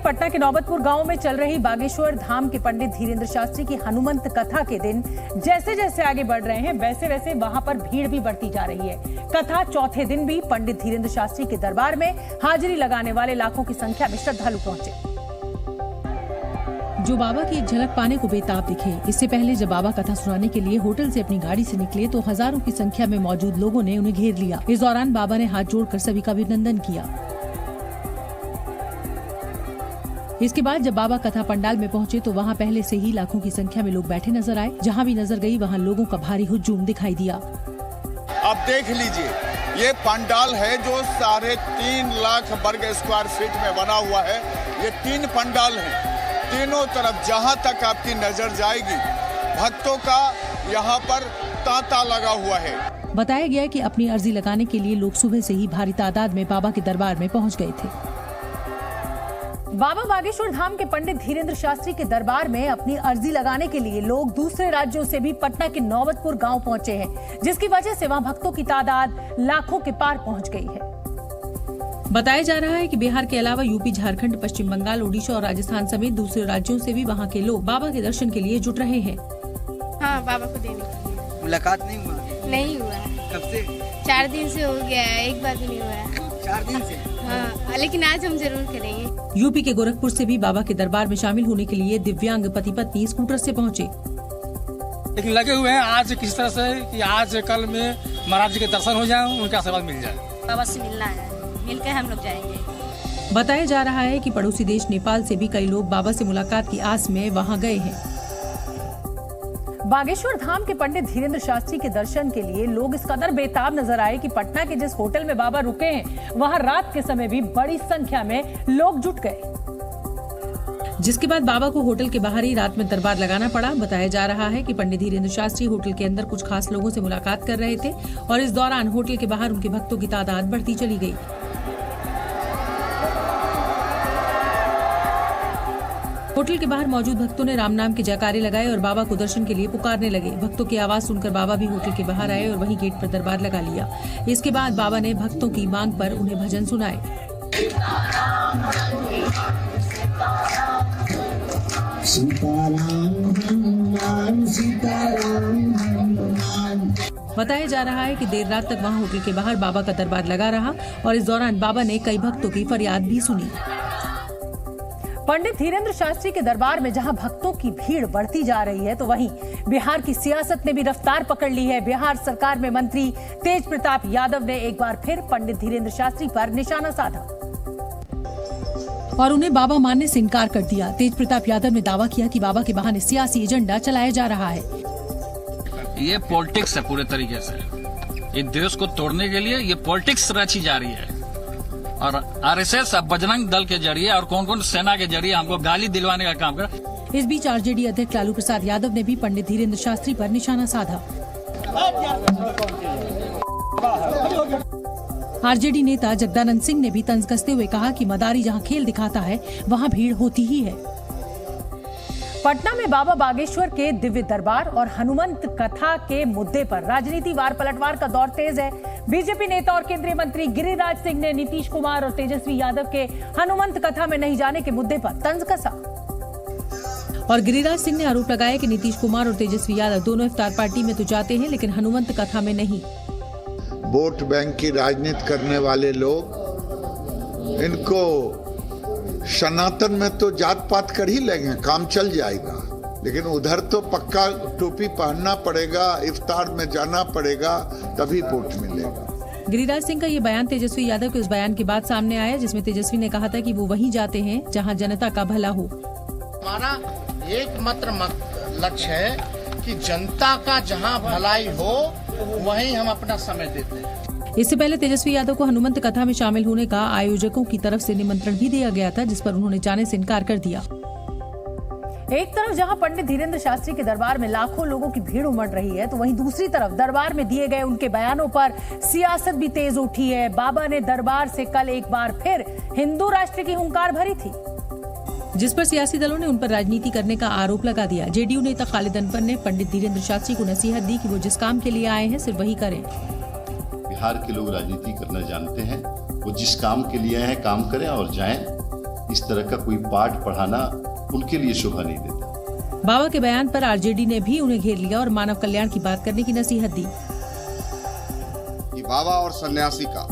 पटना के नौबतपुर गांव में चल रही बागेश्वर धाम के पंडित धीरेन्द्र शास्त्री की हनुमंत कथा के दिन जैसे जैसे आगे बढ़ रहे हैं वैसे वैसे वहां पर भीड़ भी बढ़ती जा रही है। कथा चौथे दिन भी पंडित धीरेन्द्र शास्त्री के दरबार में हाजिरी लगाने वाले लाखों की संख्या में श्रद्धालु पहुंचे, जो बाबा की एक झलक पाने को बेताब दिखे। इससे पहले जब बाबा कथा सुनाने के लिए होटल से अपनी गाड़ी से निकले तो हजारों की संख्या में मौजूद लोगों ने उन्हें घेर लिया। इस दौरान बाबा ने हाथ जोड़कर सभी का अभिनंदन किया। इसके बाद जब बाबा कथा पंडाल में पहुंचे तो वहां पहले से ही लाखों की संख्या में लोग बैठे नजर आए। जहां भी नजर गई वहां लोगों का भारी हुजूम दिखाई दिया। अब देख लीजिए, ये पंडाल है जो 3.5 लाख वर्ग स्क्वायर फीट में बना हुआ है। ये 3 पंडाल हैं। तीनों तरफ जहां तक आपकी नजर जाएगी भक्तों का यहाँ पर तांता लगा हुआ है। बताया गया कि अपनी अर्जी लगाने के लिए लोग सुबह से ही भारी तादाद में बाबा के दरबार में पहुँच गए थे। बाबा बागेश्वर धाम के पंडित धीरेन्द्र शास्त्री के दरबार में अपनी अर्जी लगाने के लिए लोग दूसरे राज्यों से भी पटना के नौबतपुर गांव पहुंचे हैं, जिसकी वजह से वहां भक्तों की तादाद लाखों के पार पहुंच गई है। बताया जा रहा है कि बिहार के अलावा यूपी, झारखंड, पश्चिम बंगाल, ओडिशा और राजस्थान समेत दूसरे राज्यों से भी वहां के लोग बाबा के दर्शन के लिए जुट रहे हैं। हाँ, बाबा को देने के लिए। मुलाकात नहीं हुआ? नहीं हुआ। कब से? 4 दिन से हो गया है, एक बार भी नहीं हुआ है। 4 दिन से? हाँ, लेकिन आज हम जरूर करेंगे। यूपी के गोरखपुर से भी बाबा के दरबार में शामिल होने के लिए दिव्यांग पति पत्नी स्कूटर से पहुंचे। लेकिन लगे हुए हैं आज किस तरह से कि आज कल में महाराज जी के दर्शन हो जाए, उनका आशीर्वाद मिल जाए। बाबा से मिलना है, मिलकर हम लोग जाएंगे। बताया जा रहा है कि पड़ोसी देश नेपाल से भी कई लोग बाबा से मुलाकात की आस में वहां गए हैं। बागेश्वर धाम के पंडित धीरेन्द्र शास्त्री के दर्शन के लिए लोग इस कदर बेताब नजर आए कि पटना के जिस होटल में बाबा रुके हैं वहां रात के समय भी बड़ी संख्या में लोग जुट गए, जिसके बाद बाबा को होटल के बाहर ही रात में दरबार लगाना पड़ा। बताया जा रहा है कि पंडित धीरेन्द्र शास्त्री होटल के अंदर कुछ खास लोगों से मुलाकात कर रहे थे और इस दौरान होटल के बाहर उनके भक्तों की तादाद बढ़ती चली गई। होटल के बाहर मौजूद भक्तों ने राम नाम के जयकारे लगाए और बाबा को दर्शन के लिए पुकारने लगे। भक्तों की आवाज सुनकर बाबा भी होटल के बाहर आए और वहीं गेट पर दरबार लगा लिया। इसके बाद बाबा ने भक्तों की मांग पर उन्हें भजन सुनाए। बताया जा रहा है कि देर रात तक वहां होटल के बाहर बाबा का दरबार लगा रहा और इस दौरान बाबा ने कई भक्तों की फरियाद भी सुनी। पंडित धीरेन्द्र शास्त्री के दरबार में जहां भक्तों की भीड़ बढ़ती जा रही है तो वहीं बिहार की सियासत ने भी रफ्तार पकड़ ली है। बिहार सरकार में मंत्री तेज प्रताप यादव ने एक बार फिर पंडित धीरेन्द्र शास्त्री पर निशाना साधा और उन्हें बाबा मानने से इनकार कर दिया। तेज प्रताप यादव ने दावा किया कि बाबा के बहाने सियासी एजेंडा चलाया जा रहा है। ये पॉलिटिक्स है पूरे तरीके से। इस देश को तोड़ने के लिए ये पॉलिटिक्स रची जा रही है और आरएसएस बजरंग दल के जरिए और कौन कौन सेना के जरिए हमको गाली दिलवाने का काम कर। इस बीच आरजेडी अध्यक्ष लालू प्रसाद यादव ने भी पंडित धीरेन्द्र शास्त्री पर निशाना साधा। आरजेडी नेता जगदानंद सिंह ने भी तंज कसते हुए कहा कि मदारी जहां खेल दिखाता है वहां भीड़ होती ही है। पटना में बाबा बागेश्वर के दिव्य दरबार और हनुमंत कथा के मुद्दे पर राजनीति वार पलटवार का दौर तेज है। बीजेपी नेता और केंद्रीय मंत्री गिरिराज सिंह ने नीतीश कुमार और तेजस्वी यादव के हनुमंत कथा में नहीं जाने के मुद्दे पर तंज कसा और गिरिराज सिंह ने आरोप लगाया कि नीतीश कुमार और तेजस्वी यादव दोनों इफ्तार पार्टी में तो जाते हैं लेकिन हनुमंत कथा में नहीं। वोट बैंक की राजनीति करने वाले लोग, इनको सनातन में तो जात पात कर ही लेंगे, काम चल जाएगा, लेकिन उधर तो पक्का टोपी पहनना पड़ेगा, इफ्तार में जाना पड़ेगा, तभी वोट मिलेगा। गिरिराज सिंह का ये बयान तेजस्वी यादव के उस बयान के बाद सामने आया जिसमें तेजस्वी ने कहा था कि वो वहीं जाते हैं जहां जनता का भला हो। हमारा एकमात्र लक्ष्य है कि जनता का जहां भलाई हो वहीं हम अपना समय देते हैं। इससे पहले तेजस्वी यादव को हनुमंत कथा में शामिल होने का आयोजकों की तरफ से निमंत्रण भी दिया गया था, जिस पर उन्होंने जाने से इनकार कर दिया। एक तरफ जहां पंडित धीरेन्द्र शास्त्री के दरबार में लाखों लोगों की भीड़ उमड़ रही है तो वहीं दूसरी तरफ दरबार में दिए गए उनके बयानों पर सियासत भी तेज उठी है। बाबा ने दरबार से कल एक बार फिर हिंदू राष्ट्र की हुंकार भरी थी, जिस पर सियासी दलों ने उन पर राजनीति करने का आरोप लगा दिया। जेडीयू नेता खालिद अनवर ने पंडित धीरेन्द्र शास्त्री को नसीहत दी कि वो जिस काम के लिए आए हैं सिर्फ वही करें। बिहार के लोग राजनीति करना जानते हैं, वो जिस काम के लिए आए हैं काम करें और जाएं। इस तरह का कोई पाठ पढ़ाना उनके लिए शोभा नहीं देता। बाबा के बयान पर आरजेडी ने भी उन्हें घेर लिया और मानव कल्याण की बात करने की नसीहत दी। कि बाबा और सन्यासी का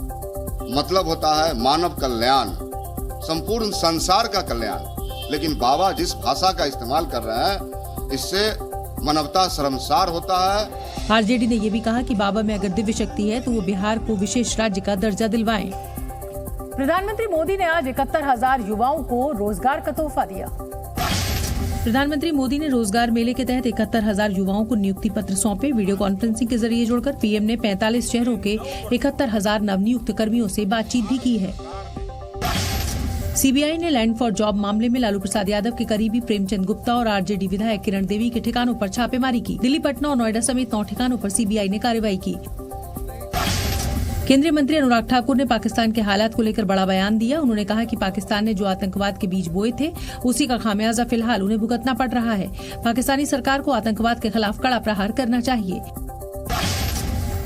मतलब होता है मानव कल्याण, संपूर्ण संसार का कल्याण, लेकिन बाबा जिस भाषा का इस्तेमाल कर रहे हैं इससे मानवता शर्मसार होता है। आरजेडी ने ये भी कहा कि बाबा में अगर दिव्य शक्ति है तो वो बिहार को विशेष राज्य का दर्जा दिलवाएं। प्रधानमंत्री मोदी ने आज 71,000 युवाओं को रोजगार का तोहफा दिया। प्रधानमंत्री मोदी ने रोजगार मेले के तहत 71,000 युवाओं को नियुक्ति पत्र सौंपे। वीडियो कॉन्फ्रेंसिंग के जरिए जुड़कर पीएम ने 45 शहरों के 71,000 नवनियुक्त कर्मियों से बातचीत भी की है। सीबीआई ने लैंड फॉर जॉब मामले में लालू प्रसाद यादव के करीबी प्रेमचंद गुप्ता और आरजेडी विधायक किरण देवी के ठिकानों पर छापेमारी की। दिल्ली, पटना और नोएडा समेत 9 ठिकानों पर सीबीआई ने कार्रवाई की। केंद्रीय मंत्री अनुराग ठाकुर ने पाकिस्तान के हालात को लेकर बड़ा बयान दिया। उन्होंने कहा कि पाकिस्तान ने जो आतंकवाद के बीज बोए थे उसी का खामियाजा फिलहाल उन्हें भुगतना पड़ रहा है। पाकिस्तानी सरकार को आतंकवाद के खिलाफ कड़ा प्रहार करना चाहिए।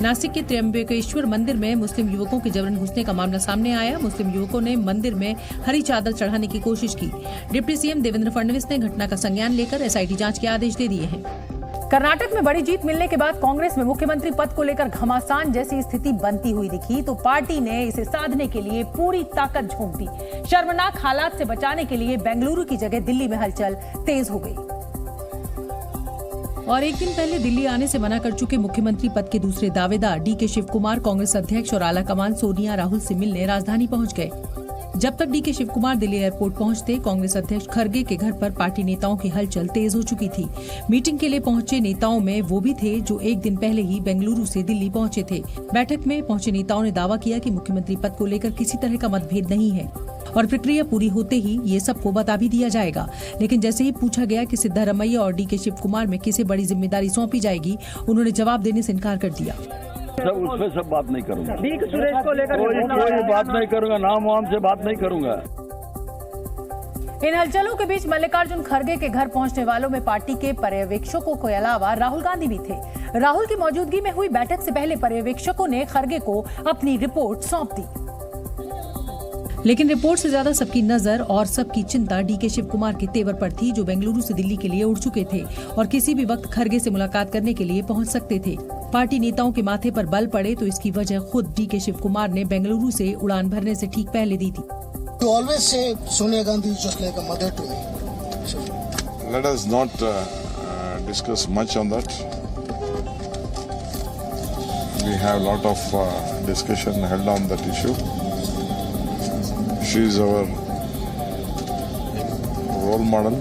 नासिक के त्र्यंबकेश्वर मंदिर में मुस्लिम युवकों के जबरन घुसने का मामला सामने आया। मुस्लिम युवकों ने मंदिर में हरी चादर चढ़ाने की कोशिश की। डिप्टी सीएम देवेंद्र फडणवीस ने घटना का संज्ञान लेकर एसआईटी जांच के आदेश दे दिए हैं। कर्नाटक में बड़ी जीत मिलने के बाद कांग्रेस में मुख्यमंत्री पद को लेकर घमासान जैसी स्थिति बनती हुई दिखी तो पार्टी ने इसे साधने के लिए पूरी ताकत झोंक दी। शर्मनाक हालात से बचाने के लिए बेंगलुरु की जगह दिल्ली में हलचल तेज हो गई। और एक दिन पहले दिल्ली आने से मना कर चुके मुख्यमंत्री पद के दूसरे दावेदार डीके शिव कुमार कांग्रेस अध्यक्ष और आला कमान सोनिया राहुल से मिलने राजधानी पहुंच गए। जब तक डीके शिव कुमार दिल्ली एयरपोर्ट पहुंचते कांग्रेस अध्यक्ष खरगे के घर पर पार्टी नेताओं की हलचल तेज हो चुकी थी। मीटिंग के लिए पहुंचे नेताओं में वो भी थे जो एक दिन पहले ही बेंगलुरु से दिल्ली पहुंचे थे। बैठक में पहुंचे नेताओं ने दावा किया कि मुख्यमंत्री पद को लेकर किसी तरह का मतभेद नहीं है और प्रक्रिया पूरी होते ही ये सबको बता भी दिया जाएगा। लेकिन जैसे ही पूछा गया कि सिद्धारमैया और डीके शिव कुमार में किसे बड़ी जिम्मेदारी सौंपी जाएगी, उन्होंने जवाब देने से इनकार कर दिया। उसमें सब बात नहीं करूंगा, सुरेश को लेकर कोई बात नहीं करूंगा, नाम वाम से बात नहीं करूंगा। इन हलचलों के बीच मल्लिकार्जुन खड़गे के घर पहुंचने वालों में पार्टी के पर्यवेक्षकों के अलावा राहुल गांधी भी थे। राहुल की मौजूदगी में हुई बैठक से पहले पर्यवेक्षकों ने खड़गे को अपनी रिपोर्ट सौंप दी। लेकिन रिपोर्ट से ज्यादा सबकी नजर और सबकी चिंता डीके शिव कुमार के तेवर पर थी, जो बेंगलुरु से दिल्ली के लिए उड़ चुके थे और किसी भी वक्त खड़गे से मुलाकात करने के लिए पहुंच सकते थे। पार्टी नेताओं के माथे पर बल पड़े तो इसकी वजह खुद डीके शिव कुमार ने बेंगलुरु से उड़ान भरने से ठीक पहले दी थी। You always say Sonia Gandhi is just like a mother to me. Let us not discuss much on that. We have a lot of discussion held on that issue. She is our role model.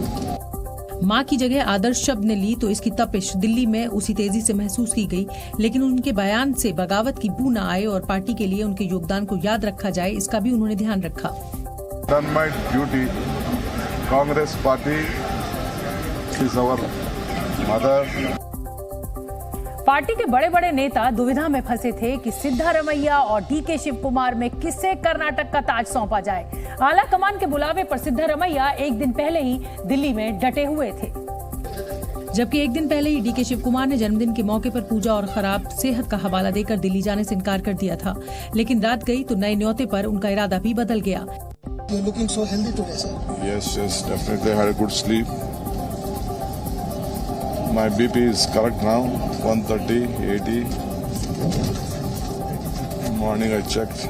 मां की जगह आदर्श शब्द ने ली तो इसकी तपिश दिल्ली में उसी तेजी से महसूस की गई। लेकिन उनके बयान से बगावत की बू न आए और पार्टी के लिए उनके योगदान को याद रखा जाए, इसका भी उन्होंने ध्यान रखा। Done my duty. Congress party is our mother. Party के बड़े बड़े नेता दुविधा में फंसे थे कि सिद्धारमैया और डीके शिव कुमार में किसे कर्नाटक का ताज सौंपा जाए। आला कमान के बुलावे पर सिद्धारमैया एक दिन पहले ही दिल्ली में डटे हुए थे, जबकि एक दिन पहले ही डीके शिव कुमार ने जन्मदिन के मौके पर पूजा और खराब सेहत का हवाला देकर दिल्ली जाने से इनकार कर दिया था। लेकिन रात गई तो नए न्योते पर उनका इरादा भी बदल गया। You're looking so healthy today, sir. Yes, definitely had a good sleep. My BP is correct now, 130, 80. Morning I checked.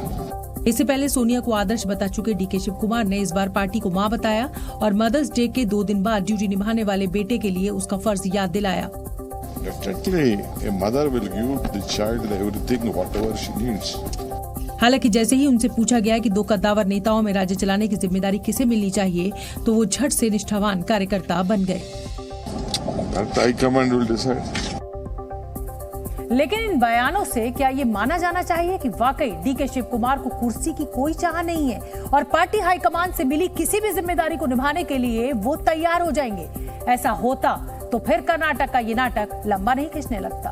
इससे पहले सोनिया को आदर्श बता चुके डीके शिव कुमार ने इस बार पार्टी को मां बताया और मदर्स डे के 2 दिन बाद ड्यूटी निभाने वाले बेटे के लिए उसका फर्ज याद दिलाया। Definitely, a mother will give the child everything, whatever she needs. हालांकि जैसे ही उनसे पूछा गया कि 2 कद्दावर नेताओं में राज्य चलाने की जिम्मेदारी किसे मिलनी चाहिए, तो वो झट से निष्ठावान कार्यकर्ता बन गए। लेकिन इन बयानों से क्या ये माना जाना चाहिए कि वाकई डीके शिव कुमार को कुर्सी की कोई चाह नहीं है और पार्टी हाईकमान से मिली किसी भी जिम्मेदारी को निभाने के लिए वो तैयार हो जाएंगे? ऐसा होता तो फिर कर्नाटक का ये नाटक लंबा नहीं खींचने लगता।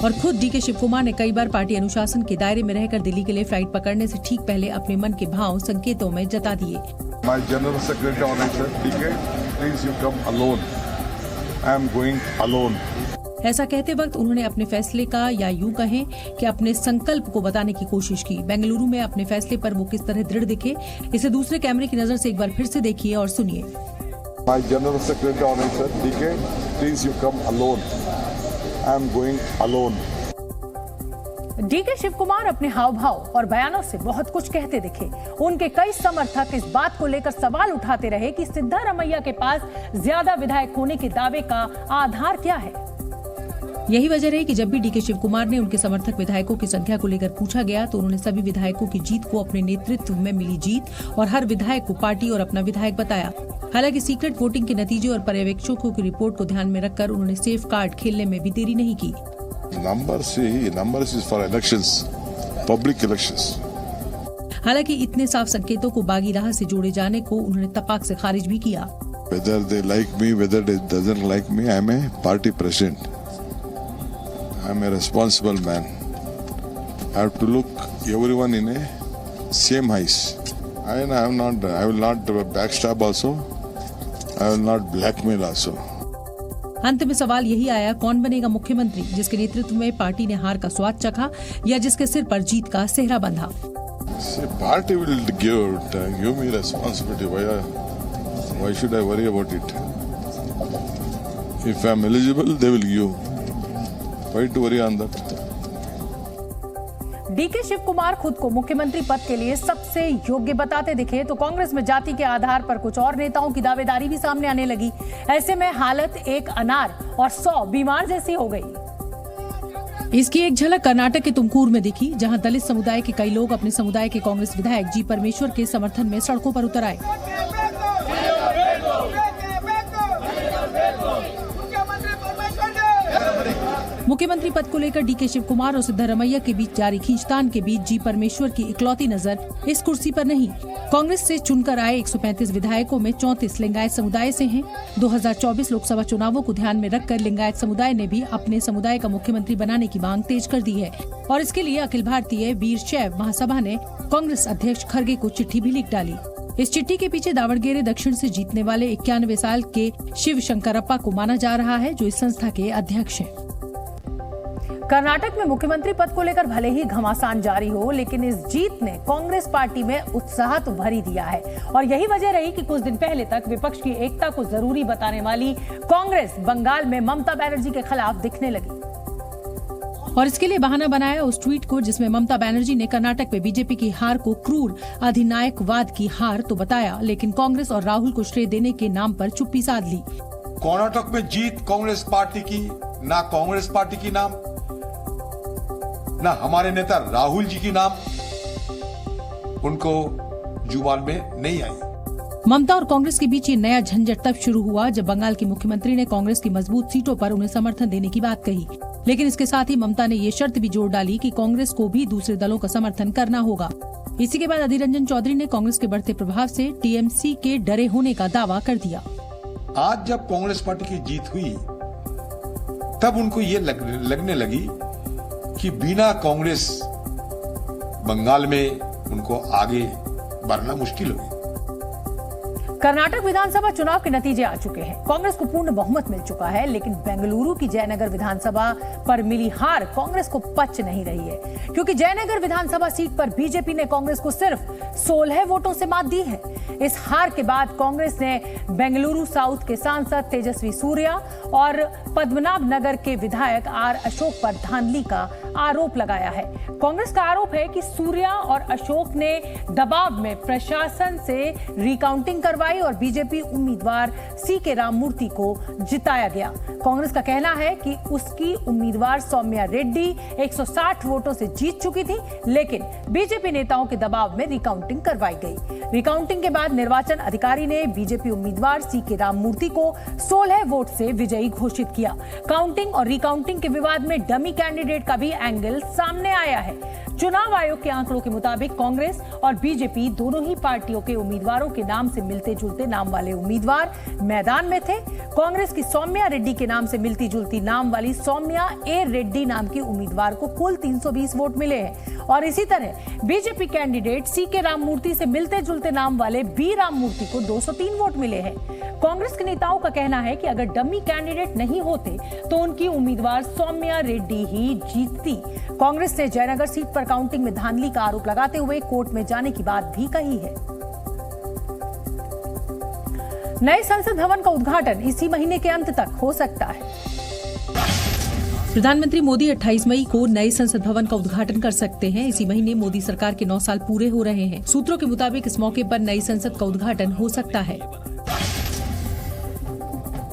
और खुद डीके शिव कुमार ने कई बार पार्टी अनुशासन के दायरे में रहकर दिल्ली के लिए फ्लाइट पकड़ने से ठीक पहले अपने मन के भाव संकेतों में जता दिए। My General Secretary said, DK, please you come alone. I am going alone. ऐसा कहते वक्त उन्होंने अपने फैसले का या यूं कहें कि अपने संकल्प को बताने की कोशिश की। बेंगलुरु में अपने फैसले पर वो किस तरह दृढ़ दिखे, इसे दूसरे कैमरे की नजर से एक बार फिर से देखिए और सुनिए। My General Secretary already said, DK, please you come alone. I am going alone. DK Shivakumar अपने हाव भाव और बयानों से बहुत कुछ कहते दिखे। उनके कई समर्थक इस बात को लेकर सवाल उठाते रहे कि सिद्धारमैया के पास ज्यादा विधायक होने के दावे का आधार क्या है। यही वजह रही कि जब भी डीके शिव कुमार ने उनके समर्थक विधायकों की संख्या को लेकर पूछा गया तो उन्होंने सभी विधायकों की जीत को अपने नेतृत्व में मिली जीत और हर विधायक को पार्टी और अपना विधायक बताया। हालांकि सीक्रेट वोटिंग के नतीजे और पर्यवेक्षकों की रिपोर्ट को ध्यान में रखकर उन्होंने सेफ कार्ड खेलने में भी देरी नहीं की। Numbers is for elections, public elections. हालांकि इतने साफ संकेतों को बागी राह से जोड़े जाने को उन्होंने तपाक से खारिज भी किया। Whether they like me, whether they doesn't like me, I am a party president. I am a responsible man. I have to look everyone in a same eyes. I will not backstab also. I will not blackmail also. अंत में सवाल यही आया, कौन बनेगा मुख्यमंत्री, जिसके नेतृत्व में पार्टी ने हार का स्वाद चखा या जिसके सिर पर जीत का सेहरा बंधा। Party will give me responsibility. Why should I worry about it? If I am eligible, they will give. Why to worry on that? DK Shivakumar खुद को मुख्यमंत्री पद के लिए सबसे योग्य बताते दिखे तो कांग्रेस में जाति के आधार पर कुछ और नेताओं की दावेदारी भी सामने आने लगी। ऐसे में हालत एक अनार और 100 बीमार जैसी हो गई। इसकी एक झलक कर्नाटक के तुमकूर में दिखी, जहां दलित समुदाय के कई लोग अपने समुदाय के कांग्रेस विधायक जी परमेश्वर के समर्थन में सड़कों पर उतर आए। मुख्यमंत्री पद को लेकर डीके शिव कुमार और सिद्धारमैया के बीच जारी खींचतान के बीच जी परमेश्वर की इकलौती नजर इस कुर्सी पर नहीं। कांग्रेस से चुनकर आए 135 विधायकों में 34 लिंगायत समुदाय से हैं। 2024 लोकसभा चुनावों को ध्यान में रखकर लिंगायत समुदाय ने भी अपने समुदाय का मुख्यमंत्री बनाने की मांग तेज कर दी है और इसके लिए अखिल भारतीय वीरशैव महासभा ने कांग्रेस अध्यक्ष खड़गे को चिट्ठी भी लिख डाली। इस चिट्ठी के पीछे दावणगेरे दक्षिण से जीतने वाले 91 साल के शिव शंकरप्पा को माना जा रहा है, जो इस संस्था के अध्यक्ष हैं। कर्नाटक में मुख्यमंत्री पद को लेकर भले ही घमासान जारी हो, लेकिन इस जीत ने कांग्रेस पार्टी में उत्साह तो भर ही दिया है और यही वजह रही कि कुछ दिन पहले तक विपक्ष की एकता को जरूरी बताने वाली कांग्रेस बंगाल में ममता बनर्जी के खिलाफ दिखने लगी और इसके लिए बहाना बनाया उस ट्वीट को जिसमें ममता बनर्जी ने कर्नाटक में बीजेपी की हार को क्रूर अधिनायकवाद की हार तो बताया, लेकिन कांग्रेस और राहुल को श्रेय देने के नाम पर चुप्पी साध ली। कर्नाटक में जीत कांग्रेस पार्टी की, ना कांग्रेस पार्टी की नाम, ना हमारे नेता राहुल जी की नाम उनको जुबान में नहीं आई। ममता और कांग्रेस के बीच ये नया झंझट तब शुरू हुआ जब बंगाल की मुख्यमंत्री ने कांग्रेस की मजबूत सीटों पर उन्हें समर्थन देने की बात कही, लेकिन इसके साथ ही ममता ने ये शर्त भी जोड़ डाली कि कांग्रेस को भी दूसरे दलों का समर्थन करना होगा। इसी के बाद अधीर रंजन चौधरी ने कांग्रेस के बढ़ते प्रभाव से टीएमसी के डरे होने का दावा कर दिया। आज जब कांग्रेस पार्टी की जीत हुई तब उनको ये लगने लगी कि बिना कांग्रेस बंगाल में उनको आगे बढ़ना मुश्किल होगी। कर्नाटक विधानसभा चुनाव के नतीजे आ चुके हैं। कांग्रेस को पूर्ण बहुमत मिल चुका है, लेकिन बेंगलुरु की जयनगर विधानसभा पर मिली हार कांग्रेस को पच नहीं रही है, क्योंकि जयनगर विधानसभा सीट पर बीजेपी ने कांग्रेस को सिर्फ 16 वोटों से मात दी है। इस हार के बाद कांग्रेस ने बेंगलुरु साउथ के सांसद तेजस्वी सूर्या और पद्मनाभ नगर के विधायक आर अशोक पर धांधली का आरोप लगाया है। कांग्रेस का आरोप है कि सूर्या और अशोक ने दबाव में प्रशासन से रिकाउंटिंग करवाई और बीजेपी उम्मीदवार सीके राममूर्ति को जिताया गया। कांग्रेस का कहना है कि उसकी उम्मीदवार सौम्या रेड्डी 160 वोटों से जीत चुकी थी, लेकिन बीजेपी नेताओं के दबाव में रिकाउंटिंग करवाई गई। रिकाउंटिंग के बाद निर्वाचन अधिकारी ने बीजेपी उम्मीदवार सीके राममूर्ति को 16 वोट से विजयी घोषित किया। काउंटिंग और रिकाउंटिंग के विवाद में डमी कैंडिडेट का भी एंगल सामने आया है। चुनाव आयोग के आंकड़ों के मुताबिक कांग्रेस और बीजेपी दोनों ही पार्टियों के उम्मीदवारों के नाम से मिलते जुलते नाम वाले उम्मीदवार मैदान में थे। कांग्रेस की सौम्या रेड्डी के नाम से मिलती जुलती नाम वाली सौम्या ए रेड्डी नाम की उम्मीदवार को कुल 320 वोट मिले हैं और इसी तरह बीजेपी कैंडिडेट सीके राममूर्ति से मिलते जुलते नाम वाले बी राममूर्ति को 203 वोट मिले हैं। कांग्रेस के नेताओं का कहना है कि अगर डमी कैंडिडेट नहीं होते तो उनकी उम्मीदवार सौम्या रेड्डी ही जीतती। कांग्रेस ने जयनगर सीट पर काउंटिंग में धांधली का आरोप लगाते हुए कोर्ट में जाने की बात भी कही है। नए संसद भवन का उद्घाटन इसी महीने के अंत तक हो सकता है। प्रधानमंत्री मोदी 28 मई को नए संसद भवन का उद्घाटन कर सकते हैं। इसी महीने मोदी सरकार के 9 साल पूरे हो रहे हैं। सूत्रों के मुताबिक इस मौके पर नई संसद का उद्घाटन हो सकता है।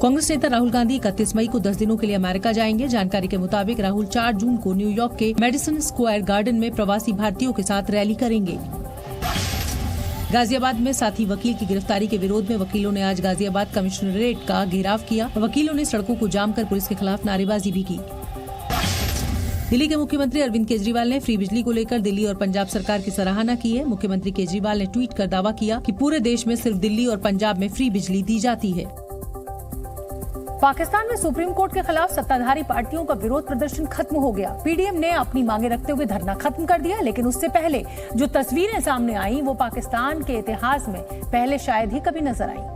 कांग्रेस नेता राहुल गांधी 31 मई को 10 दिनों के लिए अमेरिका जाएंगे। जानकारी के मुताबिक राहुल 4 जून को न्यूयॉर्क के मेडिसन स्क्वायर गार्डन में प्रवासी भारतीयों के साथ रैली करेंगे। गाजियाबाद में साथी वकील की गिरफ्तारी के विरोध में वकीलों ने आज गाजियाबाद कमिश्नरेट का घेराव किया। वकीलों ने सड़कों को जाम कर पुलिस के खिलाफ नारेबाजी भी की। दिल्ली के मुख्यमंत्री अरविंद केजरीवाल ने फ्री बिजली को लेकर दिल्ली और पंजाब सरकार की सराहना की है। मुख्यमंत्री केजरीवाल ने ट्वीट कर दावा किया कि पूरे देश में सिर्फ दिल्ली और पंजाब में फ्री बिजली दी जाती है। पाकिस्तान में सुप्रीम कोर्ट के खिलाफ सत्ताधारी पार्टियों का विरोध प्रदर्शन खत्म हो गया। पीडीएम ने अपनी मांगे रखते हुए धरना खत्म कर दिया, लेकिन उससे पहले जो तस्वीरें सामने आई वो पाकिस्तान के इतिहास में पहले शायद ही कभी नजर आई।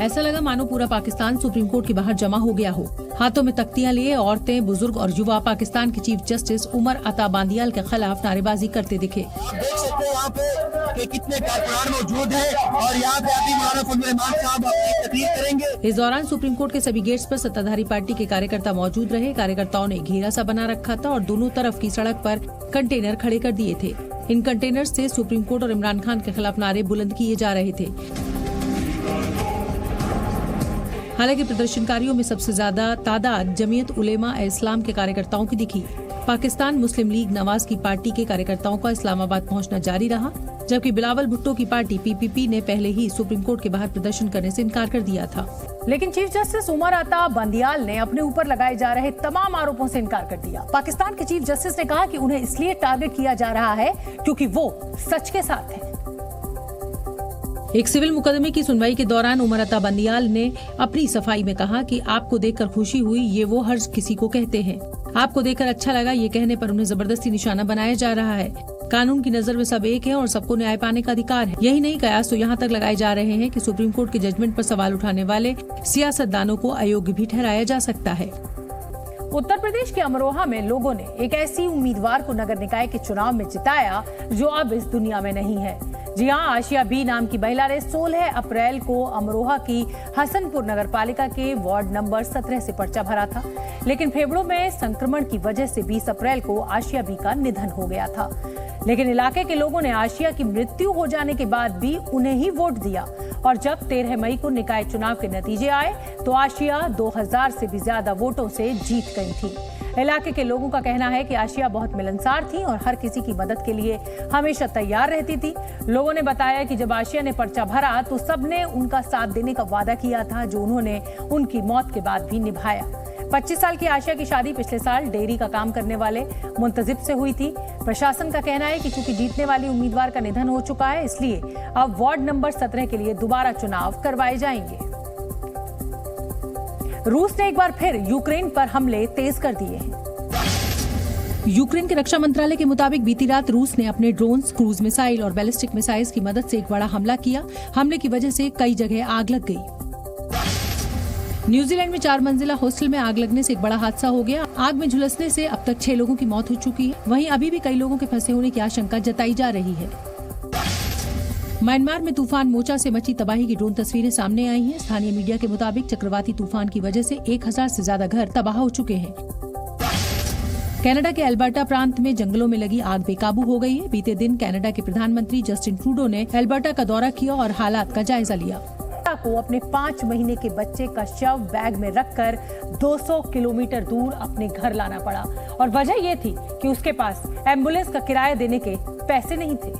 ऐसा लगा मानो पूरा पाकिस्तान सुप्रीम कोर्ट के बाहर जमा हो गया हो। हाथों में तख्तियां लिए औरतें, बुजुर्ग और युवा पाकिस्तान के चीफ जस्टिस उमर अता बांदियाल के खिलाफ नारेबाजी करते दिखे। देख सकते हैं यहाँ पे कि कितने कारकुनान मौजूद हैं और यहाँ पे अभी मौलाना फजल रहमान साहब अपनी तकरीर करेंगे। इस दौरान सुप्रीम कोर्ट के सभी गेट्स पर सत्ताधारी पार्टी के कार्यकर्ता मौजूद रहे। कार्यकर्ताओं ने घेरा सा बना रखा था और दोनों तरफ की सड़क पर कंटेनर खड़े कर दिए थे। इन कंटेनर से सुप्रीम कोर्ट और इमरान खान के खिलाफ नारे बुलंद किए जा रहे थे। हालांकि प्रदर्शनकारियों में सबसे ज्यादा तादाद जमीयत उलेमा ए इस्लाम के कार्यकर्ताओं की दिखी। पाकिस्तान मुस्लिम लीग नवाज की पार्टी के कार्यकर्ताओं का इस्लामाबाद पहुंचना जारी रहा, जबकि बिलावल भुट्टो की पार्टी पीपीपी ने पहले ही सुप्रीम कोर्ट के बाहर प्रदर्शन करने से इनकार कर दिया था। लेकिन चीफ जस्टिस उमर अता बांदियाल ने अपने ऊपर लगाए जा रहे तमाम आरोपों से इनकार कर दिया। पाकिस्तान के चीफ जस्टिस ने कहा कि उन्हें इसलिए टारगेट किया जा रहा है क्योंकि वो सच के साथ हैं। एक सिविल मुकदमे की सुनवाई के दौरान उमर अता बांदियाल ने अपनी सफाई में कहा कि आपको देखकर खुशी हुई, ये वो हर किसी को कहते हैं। आपको देखकर अच्छा लगा, ये कहने पर उन्हें जबरदस्ती निशाना बनाया जा रहा है। कानून की नजर में सब एक है और सबको न्याय पाने का अधिकार है। यही नहीं, कयास तो यहाँ तक लगाए जा रहे हैं कि सुप्रीम कोर्ट के जजमेंट पर सवाल उठाने वाले सियासतदानों को अयोग्य भी ठहराया जा सकता है। उत्तर प्रदेश के अमरोहा में लोगों ने एक ऐसी उम्मीदवार को नगर निकाय के चुनाव में जिताया जो अब इस दुनिया में नहीं है। जी हां, आशिया बी नाम की महिला ने 16 अप्रैल को अमरोहा की हसनपुर नगर पालिका के वार्ड नंबर 17 से पर्चा भरा था, लेकिन फेफड़ों में संक्रमण की वजह से 20 अप्रैल को आशिया बी का निधन हो गया था। लेकिन इलाके के लोगों ने आशिया की मृत्यु हो जाने के बाद भी उन्हें ही वोट दिया और जब 13 मई को निकाय चुनाव के नतीजे आए तो आशिया 2000 से भी ज्यादा वोटों से जीत गई थी। इलाके के लोगों का कहना है कि आशिया बहुत मिलनसार थी और हर किसी की मदद के लिए हमेशा तैयार रहती थी। लोगों ने बताया कि जब आशिया ने पर्चा भरा तो सबने उनका साथ देने का वादा किया था, जो उन्होंने उनकी मौत के बाद भी निभाया। 25 साल की आशिया की शादी पिछले साल डेयरी का काम करने वाले मुंतजिब से हुई थी। प्रशासन का कहना है कि चूंकि जीतने वाली उम्मीदवार का निधन हो चुका है, इसलिए अब वार्ड नंबर 17 के लिए दोबारा चुनाव करवाए जाएंगे। रूस ने एक बार फिर यूक्रेन पर हमले तेज कर दिए हैं। यूक्रेन के रक्षा मंत्रालय के मुताबिक बीती रात रूस ने अपने ड्रोन्स, क्रूज मिसाइल और बैलिस्टिक मिसाइल्स की मदद से एक बड़ा हमला किया। हमले की वजह से कई जगह आग लग गई। न्यूजीलैंड में 4 मंजिला हॉस्टल में आग लगने से एक बड़ा हादसा हो गया। आग में झुलसने से अब तक 6 लोगों की मौत हो चुकी है। वहीं अभी भी कई लोगों के फंसे होने की आशंका जताई जा रही है। म्यांमार में तूफान मोचा से मची तबाही की ड्रोन तस्वीरें सामने आई हैं। स्थानीय मीडिया के मुताबिक चक्रवाती तूफान की वजह से 1000 से ज्यादा घर तबाह हो चुके हैं। कनाडा के एल्बर्टा प्रांत में जंगलों में लगी आग बेकाबू हो गई है। बीते दिन कनाडा के प्रधानमंत्री जस्टिन ट्रूडो ने एल्बर्टा का दौरा किया और हालात का जायजा लिया। को अपने 5 महीने के बच्चे का शव बैग में रखकर 200 किलोमीटर दूर अपने घर लाना पड़ा और वजह यह थी कि उसके पास एम्बुलेंस का किराया देने के पैसे नहीं थे।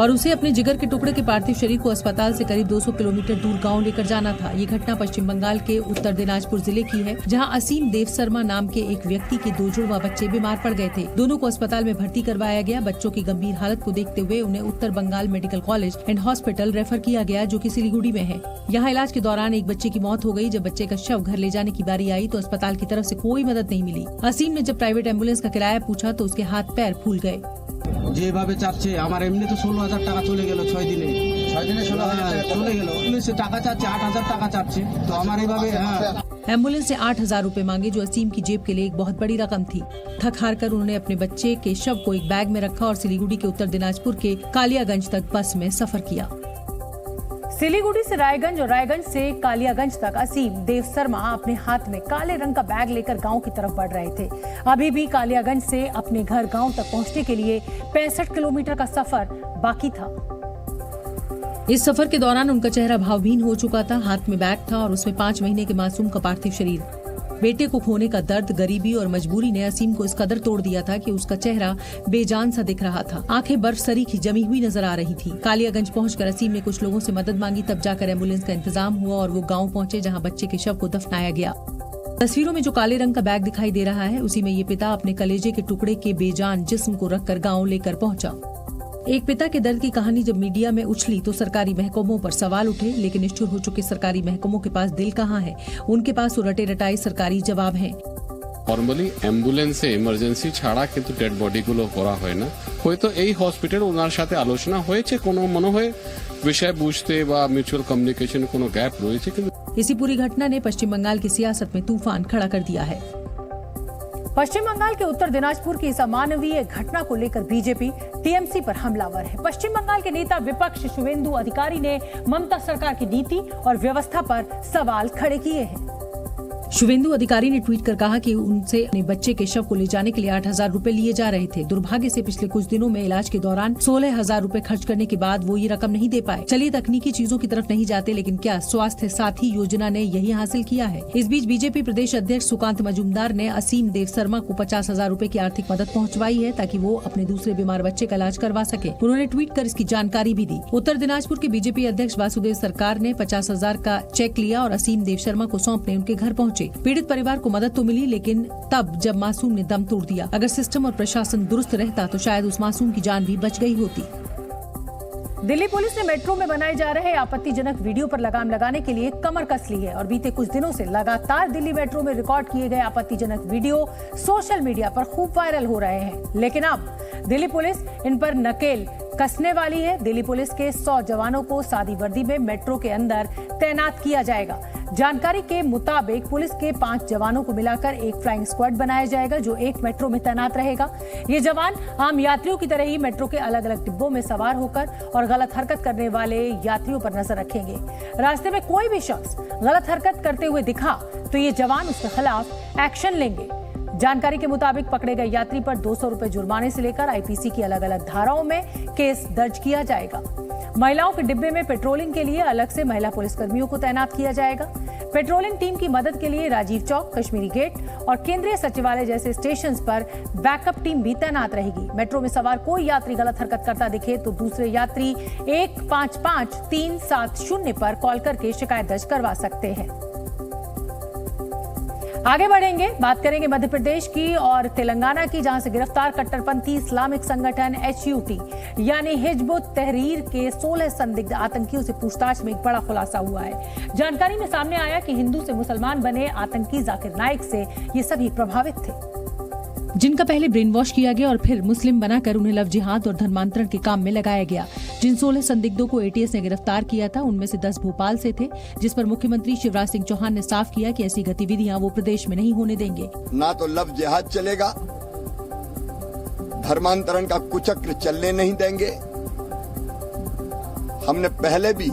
और उसे अपने जिगर के टुकड़े के पार्थिव शरीर को अस्पताल से करीब 200 किलोमीटर दूर गांव लेकर जाना था। ये घटना पश्चिम बंगाल के उत्तर दिनाजपुर जिले की है, जहां असीम देव शर्मा नाम के एक व्यक्ति के 2 जुड़वा बच्चे बीमार पड़ गए थे। दोनों को अस्पताल में भर्ती करवाया गया। बच्चों की गंभीर हालत को देखते हुए उन्हें उत्तर Bengal medical college and hospital refer किया गया, जो कि सिलीगुड़ी में है। यहाँ इलाज के दौरान एक बच्चे की मौत हो गई। जब बच्चे का शव घर ले जाने की बारी आई तो अस्पताल की तरफ से कोई मदद नहीं मिली। असीम ने जब प्राइवेट एम्बुलेंस का किराया पूछा तो उसके हाथ पैर फूल गए। যেভাবে চাচ্ছে আমার এমনি তো 16,000 টাকা চলে গেল 6 দিনে 16,000 চলে গেল। পুলিশ টাকা চাচ্ছে 8,000 টাকা চাচ্ছে তো আমার এইভাবে एम्बुलेंस से 8,000 रूपए मांगे, जो असीम की जेब के लिए एक बहुत बड़ी रकम थी। थक हार कर उन्होंने अपने बच्चे के शव को एक बैग में रखा और सिलीगुड़ी के उत्तर दिनाजपुर के कालियागंज तक बस में सफर किया। सिलीगुड़ी से रायगंज और रायगंज से कालियागंज तक असीम देव शर्मा अपने हाथ में काले रंग का बैग लेकर गांव की तरफ बढ़ रहे थे। अभी भी कालियागंज से अपने घर गांव तक पहुंचने के लिए 65 किलोमीटर का सफर बाकी था। इस सफर के दौरान उनका चेहरा भावहीन हो चुका था। हाथ में बैग था और उसमें 5 महीने के मासूम का पार्थिव शरीर। बेटे को खोने का दर्द, गरीबी और मजबूरी ने असीम को इस कदर तोड़ दिया था कि उसका चेहरा बेजान सा दिख रहा था। आंखें बर्फ सरी की जमी हुई नजर आ रही थी। कालियागंज पहुंचकर असीम ने कुछ लोगों से मदद मांगी, तब जाकर एम्बुलेंस का इंतजाम हुआ और वो गांव पहुंचे, जहां बच्चे के शव को दफनाया गया। तस्वीरों में जो काले रंग का बैग दिखाई दे रहा है, उसी में ये पिता अपने कलेजे के टुकड़े के बेजान जिस्म को रखकर गाँव लेकर पहुंचा। एक पिता के दर्द की कहानी जब मीडिया में उछली तो सरकारी महकमों पर सवाल उठे, लेकिन निष्ठुर हो चुके सरकारी महकमों के पास दिल कहाँ है? उनके पास रटे रटाई सरकारी जवाब है। নরমালি অ্যাম্বুলেন্সে এমার্জেন্সি ছাড়া কিন্তু ডেড বডিগুলো করা হয় না। হয়তো এই হসপিটাল ওনার সাথে আলোচনা হয়েছে, কোনো মনে হয় বিষয় বুঝতে বা মিউচুয়াল কমিউনিকেশন কোনো গ্যাপ রয়েছে। इसी पूरी घटना ने पश्चिम बंगाल की सियासत में तूफान खड़ा कर दिया है। पश्चिम बंगाल के उत्तर दिनाजपुर की इस अमानवीय घटना को लेकर बीजेपी टीएमसी पर हमलावर है। पश्चिम बंगाल के नेता विपक्ष शुवेंदु अधिकारी ने ममता सरकार की नीति और व्यवस्था पर सवाल खड़े किए हैं। शुवेंदु अधिकारी ने ट्वीट कर कहा कि उनसे अपने बच्चे के शव को ले जाने के लिए 8,000 रूपए लिए जा रहे थे। दुर्भाग्य से पिछले कुछ दिनों में इलाज के दौरान 16,000 रूपए खर्च करने के बाद वो ये रकम नहीं दे पाए। चलिए तकनीकी चीजों की तरफ नहीं जाते, लेकिन क्या स्वास्थ्य साथी योजना ने यही हासिल किया है? इस बीच बीजेपी प्रदेश अध्यक्ष सुकांत मजूमदार ने असीम देव शर्मा को 50,000 रूपए की आर्थिक मदद पहुँचवाई है, ताकि वो अपने दूसरे बीमार बच्चे का इलाज करवा सके। उन्होंने ट्वीट कर इसकी जानकारी भी दी। उत्तर दिनाजपुर के बीजेपी अध्यक्ष वासुदेव सरकार ने 50,000 का चेक लिया और असीम देव शर्मा को सौंपने उनके घर पहुँचे। पीड़ित परिवार को मदद तो मिली, लेकिन तब जब मासूम ने दम तोड़ दिया। अगर सिस्टम और प्रशासन दुरुस्त रहता तो शायद उस मासूम की जान भी बच गई होती। दिल्ली पुलिस ने मेट्रो में बनाए जा रहे आपत्तिजनक वीडियो पर लगाम लगाने के लिए कमर कस ली है और बीते कुछ दिनों से लगातार दिल्ली मेट्रो में रिकॉर्ड किए गए आपत्तिजनक वीडियो सोशल मीडिया पर खूब वायरल हो रहे हैं। लेकिन अब दिल्ली पुलिस इन पर नकेल कसने वाली है। दिल्ली पुलिस के 100 जवानों को सादी वर्दी में मेट्रो के अंदर तैनात किया जाएगा। जानकारी के मुताबिक पुलिस के 5 जवानों को मिलाकर एक फ्लाइंग स्क्वाड बनाया जाएगा, जो एक मेट्रो में तैनात रहेगा। ये जवान आम यात्रियों की तरह ही मेट्रो के अलग अलग डिब्बों में सवार होकर और गलत हरकत करने वाले यात्रियों पर नजर रखेंगे। रास्ते में कोई भी शख्स गलत हरकत करते हुए दिखा तो ये जवान उसके खिलाफ एक्शन लेंगे। जानकारी के मुताबिक पकड़े गए यात्री पर 200 रूपए जुर्माने से लेकर आईपीसी की अलग अलग धाराओं में केस दर्ज किया जाएगा। महिलाओं के डिब्बे में पेट्रोलिंग के लिए अलग से महिला पुलिसकर्मियों को तैनात किया जाएगा। पेट्रोलिंग टीम की मदद के लिए राजीव चौक, कश्मीरी गेट और केंद्रीय सचिवालय जैसे स्टेशंस पर बैकअप टीम भी तैनात रहेगी। मेट्रो में सवार कोई यात्री गलत हरकत करता दिखे तो दूसरे यात्री 155370 पर कॉल करके शिकायत दर्ज करवा सकते हैं। आगे बढ़ेंगे, बात करेंगे मध्य प्रदेश की और तेलंगाना की, जहां से गिरफ्तार कट्टरपंथी इस्लामिक संगठन HUT यानी हिजबुत तहरीर के 16 संदिग्ध आतंकियों से पूछताछ में एक बड़ा खुलासा हुआ है। जानकारी में सामने आया कि हिंदू से मुसलमान बने आतंकी जाकिर नाइक से ये सभी प्रभावित थे, जिनका पहले ब्रेन वॉश किया गया और फिर मुस्लिम बनाकर उन्हें लव जिहाद और धर्मांतरण के काम में लगाया गया। जिन 16 संदिग्धों को ATS ने गिरफ्तार किया था, उनमें से 10 भोपाल से थे, जिस पर मुख्यमंत्री शिवराज सिंह चौहान ने साफ किया कि ऐसी गतिविधियां वो प्रदेश में नहीं होने देंगे। ना तो लव जिहाद चलेगा, धर्मांतरण का कुचक्र चलने नहीं देंगे। हमने पहले भी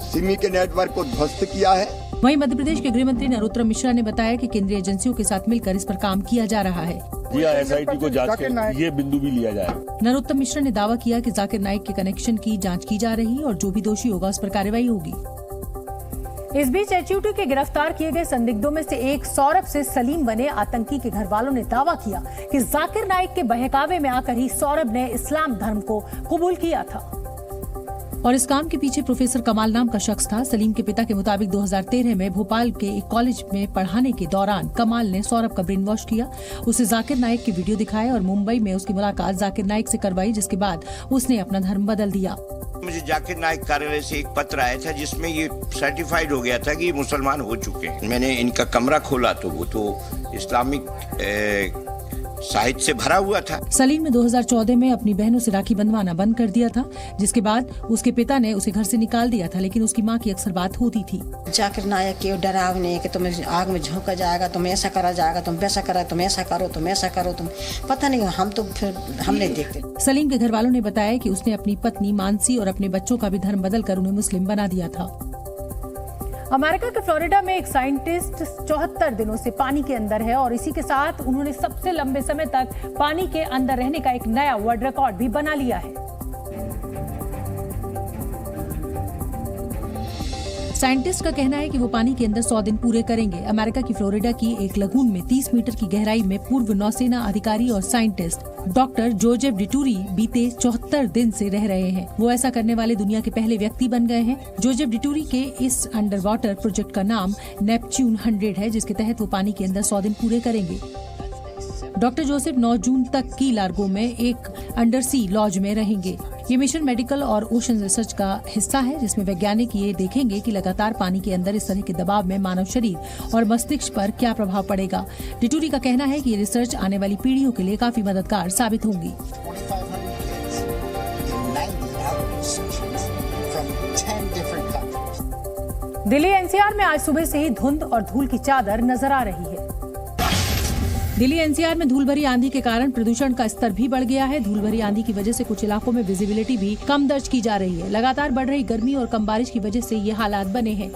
सिमी के नेटवर्क को ध्वस्त किया है। वहीं मध्य प्रदेश के गृह मंत्री नरोत्तम मिश्रा ने बताया कि केंद्रीय एजेंसियों के साथ मिलकर इस पर काम किया जा रहा है। SIT को जांच के ये बिंदु भी लिया जाए। नरोत्तम मिश्रा ने दावा किया कि जाकिर नाइक के कनेक्शन की जांच की जा रही और जो भी दोषी होगा उस पर कार्रवाई होगी। इस बीच एचयूटी के गिरफ्तार किए गए संदिग्धों में से एक सौरभ से सलीम बने आतंकी के घर वालों ने दावा किया कि जाकिर नाइक के बहकावे में आकर ही सौरभ ने इस्लाम धर्म को कबूल किया था और इस काम के पीछे प्रोफेसर कमाल नाम का शख्स था। सलीम के पिता के मुताबिक 2013 में भोपाल के एक कॉलेज में पढ़ाने के दौरान कमाल ने सौरभ का ब्रेन वॉश किया, उसे जाकिर नाइक की वीडियो दिखाए और मुंबई में उसकी मुलाकात जाकिर नाइक से करवाई, जिसके बाद उसने अपना धर्म बदल दिया। मुझे जाकिर नाइक कार्यालय से एक पत्र आया था जिसमें ये सर्टिफाइड हो गया था कि ये मुसलमान हो चुके हैं। मैंने इनका कमरा खोला तो वो तो इस्लामिक साहित्य से भरा हुआ था। सलीम ने 2014 में अपनी बहनों से राखी बंधवाना बंद कर दिया था, जिसके बाद उसके पिता ने उसे घर से निकाल दिया था, लेकिन उसकी मां की अक्सर बात होती थी। जाकिर नायक के डरावने कि तुम्हें आग में झोंका जाएगा, तुम ऐसा करा जाएगा, तुम वैसा करा, तुम ऐसा करो, तुम ऐसा करो, तुम पता नहीं, हम तो फिर हम नहीं देखते। सलीम के घर वालों ने बताया कि उसने अपनी पत्नी मानसी और अपने बच्चों का भी धर्म बदलकर उन्हें मुस्लिम बना दिया था। अमेरिका के फ्लोरिडा में एक साइंटिस्ट 74 दिनों से पानी के अंदर है और इसी के साथ उन्होंने सबसे लंबे समय तक पानी के अंदर रहने का एक नया वर्ल्ड रिकॉर्ड भी बना लिया है। साइंटिस्ट का कहना है कि वो पानी के अंदर 100 दिन पूरे करेंगे। अमेरिका की फ्लोरिडा की एक लगून में 30 मीटर की गहराई में पूर्व नौसेना अधिकारी और साइंटिस्ट डॉक्टर जोजेफ डिटूरी बीते 74 दिन से रह रहे हैं। वो ऐसा करने वाले दुनिया के पहले व्यक्ति बन गए हैं। जोजेफ डिटूरी के इस अंडर वाटर प्रोजेक्ट का नाम नेपच्यून 100 है, जिसके तहत वो पानी के अंदर 100 दिन पूरे करेंगे। डॉक्टर जोसेफ 9 जून तक की लार्गो में एक अंडर सी लॉज में रहेंगे। ये मिशन मेडिकल और ओशन रिसर्च का हिस्सा है, जिसमें वैज्ञानिक ये देखेंगे कि लगातार पानी के अंदर इस तरह के दबाव में मानव शरीर और मस्तिष्क पर क्या प्रभाव पड़ेगा। डिटूरी का कहना है कि ये रिसर्च आने वाली पीढ़ियों के लिए काफी मददगार साबित होंगी। दिल्ली एनसीआर में आज सुबह से ही धुंध और धूल की चादर नजर आ रही है। दिल्ली एनसीआर में धूल भरी आंधी के कारण प्रदूषण का स्तर भी बढ़ गया है। धूल भरी आंधी की वजह से कुछ इलाकों में विजिबिलिटी भी कम दर्ज की जा रही है। लगातार बढ़ रही गर्मी और कम बारिश की वजह से ये हालात बने हैं।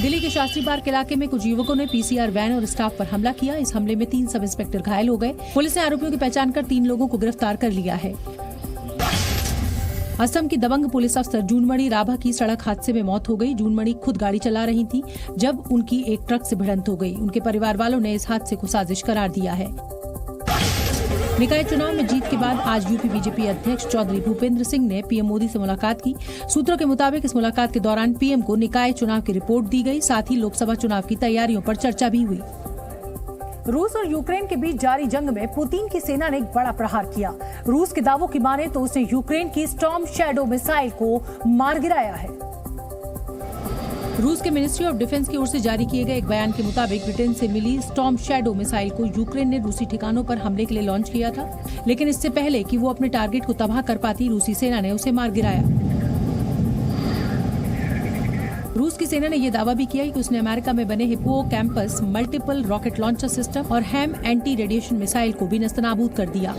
दिल्ली के शास्त्री पार्क इलाके में कुछ युवकों ने पीसीआर वैन और स्टाफ पर हमला किया। इस हमले में 3 सब इंस्पेक्टर घायल हो गए। पुलिस ने आरोपियों की पहचान कर 3 लोगों को गिरफ्तार कर लिया है। असम की दबंग पुलिस अफसर जूनमणि राभा की सड़क हादसे में मौत हो गई। जूनमणि खुद गाड़ी चला रही थी जब उनकी एक ट्रक से भिड़ंत हो गई। उनके परिवार वालों ने इस हादसे को साजिश करार दिया है। निकाय चुनाव में जीत के बाद आज यूपी बीजेपी अध्यक्ष चौधरी भूपेंद्र सिंह ने पीएम मोदी से मुलाकात की। सूत्रों के मुताबिक इस मुलाकात के दौरान पीएम को निकाय चुनाव की रिपोर्ट दी गई। साथ ही लोकसभा चुनाव की तैयारियों पर चर्चा भी हुई। रूस और यूक्रेन के बीच जारी जंग में पुतिन की सेना ने एक बड़ा प्रहार किया। रूस के दावों की माने तो उसने यूक्रेन की स्टॉर्म शैडो मिसाइल को मार गिराया है। रूस के मिनिस्ट्री ऑफ डिफेंस की ओर से जारी किए गए एक बयान के मुताबिक ब्रिटेन से मिली स्टॉर्म शैडो मिसाइल को यूक्रेन ने रूसी ठिकानों पर हमले के लिए लॉन्च किया था, लेकिन इससे पहले कि वो अपने टारगेट को तबाह कर पाती, रूसी सेना ने उसे मार गिराया। रूस की सेना ने यह दावा भी किया कि उसने अमेरिका में बने hippocampus multiple rocket launcher system और हैम एंटी रेडिएशन मिसाइल को भी नस्तनाबूद कर दिया।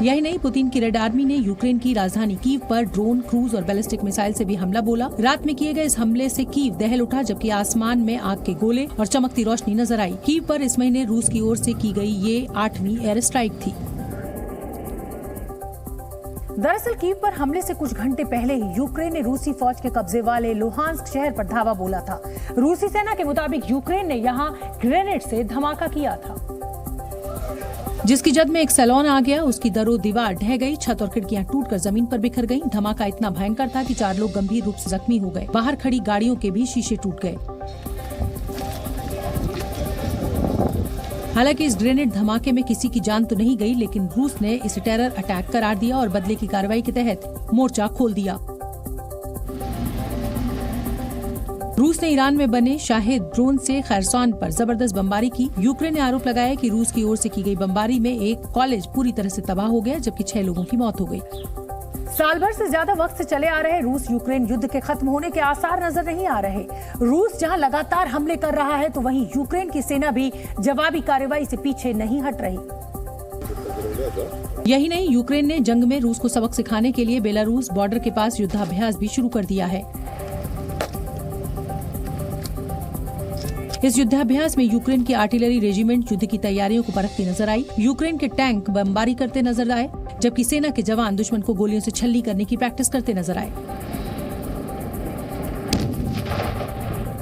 यही नहीं, पुतिन की रेड आर्मी ने यूक्रेन की राजधानी कीव पर ड्रोन, क्रूज और बैलिस्टिक मिसाइल से भी हमला बोला। रात में किए गए इस हमले से कीव दहल उठा, जबकि आसमान में आग के गोले और चमकती रोशनी नजर आई। कीव पर इस महीने रूस की ओर से की गई ये 8वीं एयर स्ट्राइक थी। दरअसल कीव पर हमले से कुछ घंटे पहले ही यूक्रेन ने रूसी फौज के कब्जे वाले लुहांस्क शहर पर धावा बोला था। रूसी सेना के मुताबिक यूक्रेन ने यहां ग्रेनेड से धमाका किया था, जिसकी जद में एक सैलून आ गया। उसकी दरो दीवार ढह गई, छत और खिड़कियां टूटकर जमीन पर बिखर गईं। धमाका इतना भयंकर था कि 4 लोग गंभीर रूप से जख्मी हो गए। बाहर खड़ी गाड़ियों के भी शीशे टूट गए। हालांकि इस ग्रेनेड धमाके में किसी की जान तो नहीं गई, लेकिन रूस ने इसे टेरर अटैक करार दिया और बदले की कार्रवाई के तहत मोर्चा खोल दिया। रूस ने ईरान में बने शाहिद ड्रोन से खैरसान पर जबरदस्त बमबारी की। यूक्रेन ने आरोप लगाया कि रूस की ओर से की गई बमबारी में एक कॉलेज पूरी तरह से तबाह हो गया, जबकि 6 लोगों की मौत हो गई। साल भर से ज्यादा वक्त से चले आ रहे रूस यूक्रेन युद्ध के खत्म होने के आसार नजर नहीं आ रहे। रूस जहां लगातार हमले कर रहा है, तो वहीं यूक्रेन की सेना भी जवाबी कार्रवाई से पीछे नहीं हट रही। यही नहीं, यूक्रेन ने जंग में रूस को सबक सिखाने के लिए बेलारूस बॉर्डर के पास युद्धाभ्यास भी शुरू कर दिया है। इस युद्धाभ्यास में यूक्रेन की आर्टिलरी रेजिमेंट युद्ध की तैयारियों को परखती नजर आई। यूक्रेन के टैंक बमबारी करते नजर आए, जबकि सेना के जवान दुश्मन को गोलियों से छल्ली करने की प्रैक्टिस करते नजर आए।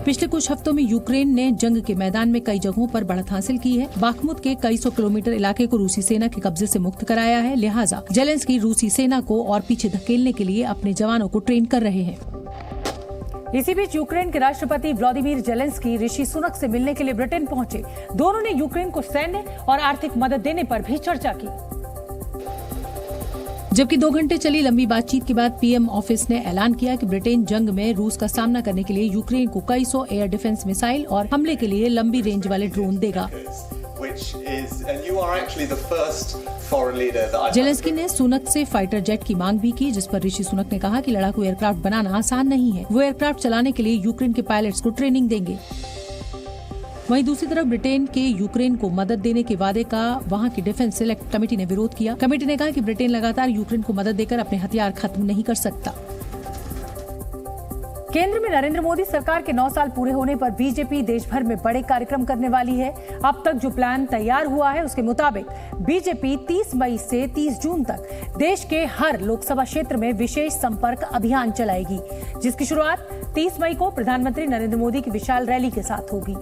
पिछले कुछ हफ्तों में यूक्रेन ने जंग के मैदान में कई जगहों पर बढ़त हासिल की है। बाखमुत के कई सौ किलोमीटर इलाके को रूसी सेना के कब्जे से मुक्त कराया है। लिहाजा जेलेंस्की रूसी सेना को और पीछे धकेलने के लिए अपने जवानों को ट्रेन कर रहे हैं। इसी बीच यूक्रेन के राष्ट्रपति व्लादिमीर जेलेंस्की ऋषि सुनक से मिलने के लिए ब्रिटेन पहुंचे। दोनों ने यूक्रेन को सैन्य और आर्थिक मदद देने पर भी चर्चा की। जबकि 2 घंटे चली लंबी बातचीत के बाद पीएम ऑफिस ने ऐलान किया कि ब्रिटेन जंग में रूस का सामना करने के लिए यूक्रेन को कई सौ एयर डिफेंस मिसाइल और हमले के लिए लंबी रेंज वाले ड्रोन देगा। जेलेंस्की ने सुनक से फाइटर जेट की मांग भी की, जिस पर ऋषि सुनक ने कहा कि लड़ाकू एयरक्राफ्ट बनाना आसान नहीं है। वो एयरक्राफ्ट चलाने के लिए यूक्रेन के पायलट्स को ट्रेनिंग देंगे। वहीं दूसरी तरफ ब्रिटेन के यूक्रेन को मदद देने के वादे का वहां की डिफेंस सेलेक्ट कमेटी ने विरोध किया। कमेटी ने कहा कि ब्रिटेन लगातार यूक्रेन को मदद देकर अपने हथियार खत्म नहीं कर सकता। केंद्र में नरेंद्र मोदी सरकार के 9 साल पूरे होने पर बीजेपी देश भर में बड़े कार्यक्रम करने वाली है। अब तक जो प्लान तैयार हुआ है उसके मुताबिक बीजेपी 30 मई से 30 जून तक देश के हर लोकसभा क्षेत्र में विशेष संपर्क अभियान चलाएगी, जिसकी शुरुआत 30 मई को प्रधानमंत्री नरेंद्र मोदी की विशाल रैली के साथ होगी।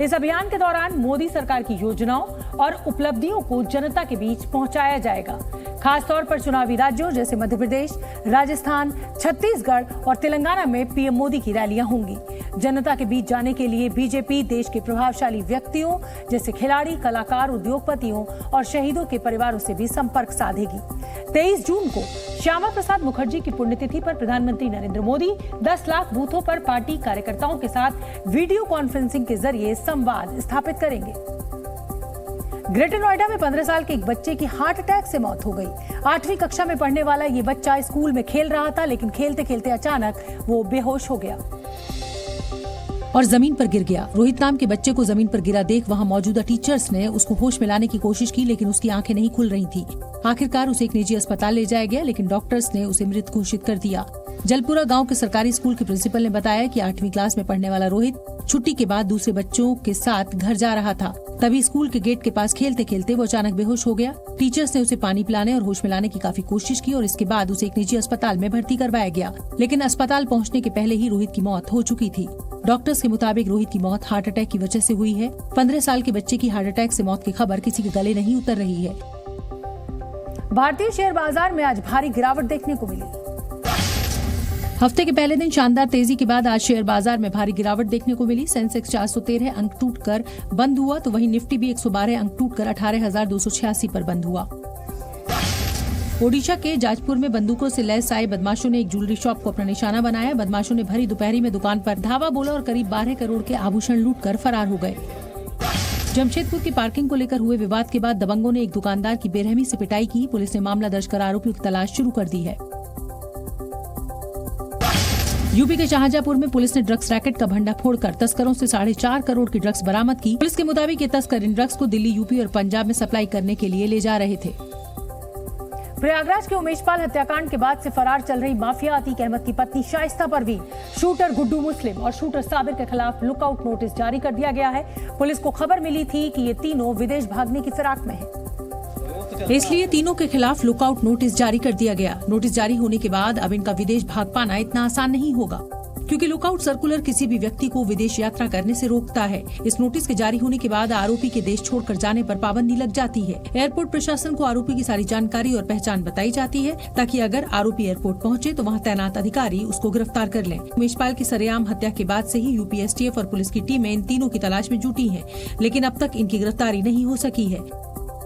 इस अभियान के दौरान मोदी सरकार की योजनाओं और उपलब्धियों को जनता के बीच पहुंचाया जाएगा। खासतौर पर चुनावी राज्यों जैसे मध्य प्रदेश, राजस्थान, छत्तीसगढ़ और तेलंगाना में पीएम मोदी की रैलियां होंगी। जनता के बीच जाने के लिए बीजेपी देश के प्रभावशाली व्यक्तियों जैसे खिलाड़ी, कलाकार, उद्योगपतियों और शहीदों के परिवारों से भी संपर्क साधेगी। 23 जून को श्यामा प्रसाद मुखर्जी की पुण्यतिथि पर प्रधानमंत्री नरेंद्र मोदी 10 लाख बूथों पर पार्टी कार्यकर्ताओं के साथ वीडियो कॉन्फ्रेंसिंग के जरिए संवाद स्थापित करेंगे। ग्रेटर नोएडा में 15 साल के एक बच्चे की हार्ट अटैक से मौत हो गई। 8वीं कक्षा में पढ़ने वाला ये बच्चा स्कूल में खेल रहा था, लेकिन खेलते खेलते अचानक वो बेहोश हो गया और जमीन पर गिर गया। रोहित नाम के बच्चे को जमीन पर गिरा देख वहां मौजूदा टीचर्स ने उसको होश में लाने की कोशिश की, लेकिन उसकी आंखें नहीं खुल रही थी। आखिरकार उसे एक निजी अस्पताल ले जाया गया, लेकिन डॉक्टर्स ने उसे मृत घोषित कर दिया। जलपुरा गांव के सरकारी स्कूल के प्रिंसिपल ने बताया कि 8वीं क्लास में पढ़ने वाला रोहित छुट्टी के बाद दूसरे बच्चों के साथ घर जा रहा था। तभी स्कूल के गेट के पास खेलते खेलते वो अचानक बेहोश हो गया। टीचर्स ने उसे पानी पिलाने और होश में लाने की काफी कोशिश की और इसके बाद उसे एक निजी अस्पताल में भर्ती करवाया गया, लेकिन अस्पताल पहुंचने के पहले ही रोहित की मौत हो चुकी थी। डॉक्टर्स के मुताबिक रोहित की मौत हार्ट अटैक की वजह से हुई है। 15 साल के बच्चे की हार्ट अटैक से मौत की खबर किसी के गले नहीं उतर रही है। भारतीय शेयर बाजार में आज भारी गिरावट देखने को मिली। हफ्ते के पहले दिन शानदार तेजी के बाद आज शेयर बाजार में भारी गिरावट देखने को मिली। सेंसेक्स 413 अंक टूटकर बंद हुआ, तो वहीं निफ्टी भी 112 अंक टूटकर 18,286 पर बंद हुआ। ओडिशा के जाजपुर में बंदूकों से लैस आए बदमाशों ने एक ज्वेलरी शॉप को अपना निशाना बनाया। बदमाशों ने भरी दोपहरी में दुकान पर धावा बोला और करीब 12 करोड़ के आभूषण लूटकर फरार हो गए। जमशेदपुर की पार्किंग को लेकर हुए विवाद के बाद दबंगों ने एक दुकानदार की बेरहमी से पिटाई की। पुलिस ने मामला दर्ज कर आरोपियों की तलाश शुरू कर दी है। यूपी के शाहजहांपुर में पुलिस ने ड्रग्स रैकेट का भंडा फोड़कर तस्करों से 4.5 करोड़ की ड्रग्स बरामद की। पुलिस के मुताबिक ये तस्कर इन ड्रग्स को दिल्ली, यूपी और पंजाब में सप्लाई करने के लिए ले जा रहे थे। प्रयागराज के उमेशपाल हत्याकांड के बाद से फरार चल रही माफिया अतीक अहमद की पत्नी शाइस्ता परवीन, शूटर गुड्डू मुस्लिम और शूटर साबिर के खिलाफ लुकआउट नोटिस जारी कर दिया गया है। पुलिस को खबर मिली थी कि ये तीनों विदेश भागने की फिराक में हैं। इसलिए तीनों के खिलाफ लुकआउट नोटिस जारी कर दिया गया। नोटिस जारी होने के बाद अब इनका विदेश भाग पाना इतना आसान नहीं होगा, क्योंकि लुकआउट सर्कुलर किसी भी व्यक्ति को विदेश यात्रा करने से रोकता है। इस नोटिस के जारी होने के बाद आरोपी के देश छोड़कर जाने पर पाबंदी लग जाती है। एयरपोर्ट प्रशासन को आरोपी की सारी जानकारी और पहचान बताई जाती है, ताकि अगर आरोपी एयरपोर्ट पहुंचे तो वहां तैनात अधिकारी उसको गिरफ्तार कर लें। उमेशपाल की सरेआम हत्या के बाद से ही यूपी एसटीएफ और पुलिस की टीमें इन तीनों की तलाश में जुटी है, लेकिन अब तक इनकी गिरफ्तारी नहीं हो सकी है।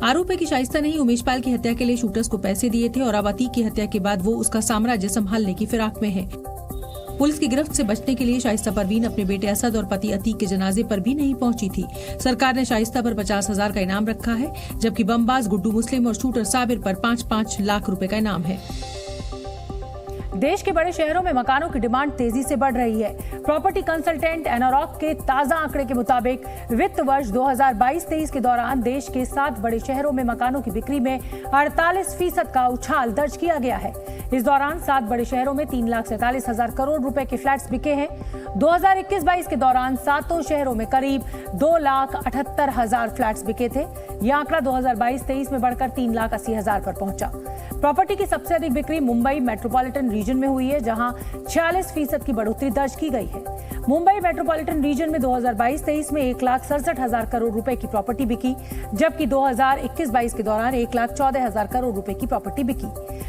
आरोप है कि शाइस्ता ने ही उमेशपाल की हत्या के लिए शूटर्स को पैसे दिए थे और अब अतीक की हत्या के बाद वो उसका साम्राज्य संभालने की फिराक में है। पुलिस की गिरफ्त से बचने के लिए शाइस्ता परवीन अपने बेटे असद और पति अतीक के जनाजे पर भी नहीं पहुंची थी। सरकार ने शाइस्ता पर 50,000 का इनाम रखा है, जबकि बमबाज गुड्डू मुस्लिम और शूटर साबिर पर 5-5 लाख रुपए का इनाम है। देश के बड़े शहरों में मकानों की डिमांड तेजी से बढ़ रही है। प्रॉपर्टी कंसल्टेंट एनारॉक के ताजा आंकड़े के मुताबिक वित्त वर्ष 2022-23 के दौरान देश के 7 बड़े शहरों में मकानों की बिक्री में 48% का उछाल दर्ज किया गया है। इस दौरान 7 बड़े शहरों में 3,47,000 करोड़ रुपए के फ्लैट्स बिके हैं। 2021-22 के दौरान 7 शहरों में करीब 2,78,000 फ्लैट्स बिके थे। यह आंकड़ा 2022-23 में बढ़कर 3,80,000 पर पहुंचा। प्रॉपर्टी की सबसे अधिक बिक्री मुंबई मेट्रोपॉलिटन रीजन में हुई है, जहां 46% की बढ़ोतरी दर्ज की गई है। मुंबई मेट्रोपॉलिटन रीजन में 2022-23 में 1,67,000 करोड़ रुपए की प्रॉपर्टी बिकी, जबकि 2021-22 के दौरान 1,14,000 करोड़ रुपए की प्रॉपर्टी बिकी।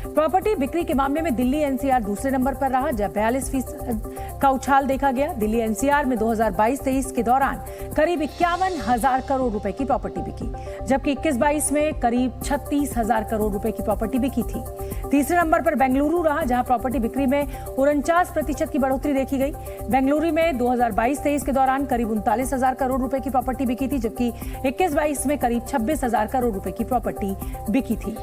प्रॉपर्टी बिक्री के मामले में दिल्ली एनसीआर दूसरे नंबर पर रहा, जब 42% का उछाल देखा गया। दिल्ली एनसीआर में 2022-23 के दौरान करीब 51,000 करोड़ रुपए की प्रॉपर्टी बिकी, जबकि 21-22 में करीब 36,000 करोड़ रुपए की प्रॉपर्टी बिकी थी। तीसरे नंबर पर बेंगलुरु रहा, जहां प्रॉपर्टी बिक्री में 49% की बढ़ोतरी देखी गई। बेंगलुरु में 2022-23 के दौरान करीब 39,000 करोड़ रुपए की प्रॉपर्टी बिकी थी, जबकि 21-22 में करीब 26,000 करोड़ रुपए की प्रॉपर्टी बिकी थी।